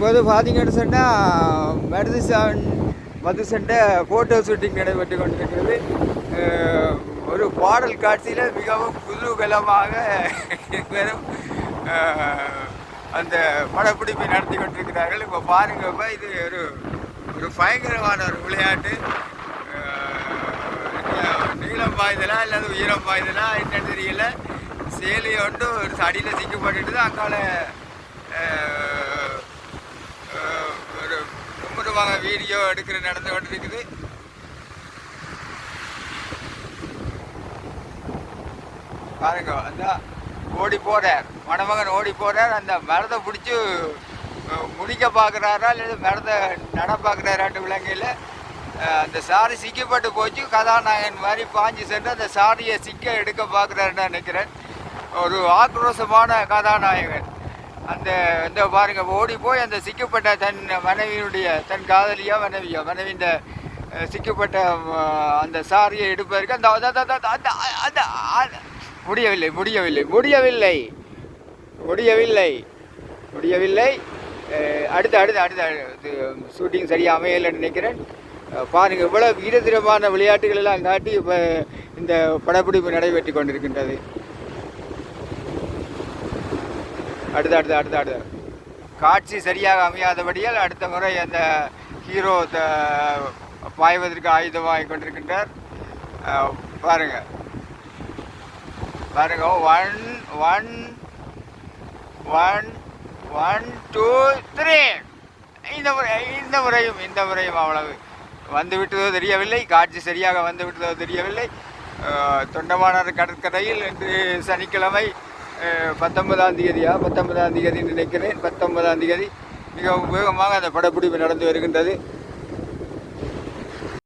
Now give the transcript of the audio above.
இப்போது பார்த்தீங்கன்னு சொன்னால் மதுசண்டை ஃபோட்டோ ஷூட்டிங் நடைபெற்று கொண்டிருக்கிறது. ஒரு பாடல் காட்சியில் மிகவும் குதூகலமாக வெறும் அந்த படப்பிடிப்பை நடத்தி கொண்டிருக்கிறார்கள். இப்போ பாருங்கப்பா, இது ஒரு பயங்கரமான ஒரு விளையாட்டு. நீளம் பாய்தலா அல்லது உயரம் பாய்தலா என்னன்னு தெரியல. சேலையோண்டு ஒரு அடியில் சிக்கப்பட்டுட்டு அங்கால ஒரு மும்முரமாக வீடியோ எடுக்கிற நடந்து கொண்டு இருக்குது. பாருங்க, அந்த ஓடி போறார், மணமகன் ஓடி போறார். அந்த மரத்தை பிடிச்சி முடிக்க பார்க்குறாரா இல்லை மரத்தை நட பார்க்குறாராட்டு விலங்கையில் அந்த சாரி சிக்கப்பட்டு போச்சு. கதாநாயகன் மாதிரி பாஞ்சு சென்று அந்த சாரியை சிக்க எடுக்க பார்க்குறாருன்னு நினைக்கிறேன். ஒரு ஆக்ரோஷமான கதாநாயகன். இந்த பாருங்க, ஓடி போய் அந்த சிக்கப்பட்ட தன் மனைவியினுடைய தன் காதலியா மனைவியின் சிக்கப்பட்ட அந்த சாரியை எடுப்பதற்கு அந்த முடியவில்லை முடியவில்லை முடியவில்லை முடியவில்லை முடியவில்லை அடுத்து அடுத்து அடுத்து ஷூட்டிங் சரியாக அமையலைன்னு நினைக்கிறேன். பாருங்கள், இவ்வளோ வீரதீரமான விளையாட்டுகள் எல்லாம் காட்டி இப்போ இந்த படப்பிடிப்பு நடைபெற்று கொண்டிருக்கின்றது. அடுத்து அடுத்து அடுத்து அடுத்து காட்சி சரியாக அமையாதபடியால் அடுத்த முறை அந்த ஹீரோ பாய்வதற்கு ஆயுதமாகி கொண்டிருக்கின்றார். பாருங்க பாருங்க, 1 1 1 2 3. இந்த முறையும் அவ்வளவு வந்து விட்டதோ தெரியவில்லை. காட்சி சரியாக வந்து விட்டதோ தெரியவில்லை. தொண்டமானார் கடற்கரையில் இன்று சனிக்கிழமை 19ஆம் தேதின்னு நினைக்கிறேன். 19ஆம் தேதி மிகவும் வேகமாக அந்த படப்பிடிப்பு நடந்து வருகின்றது.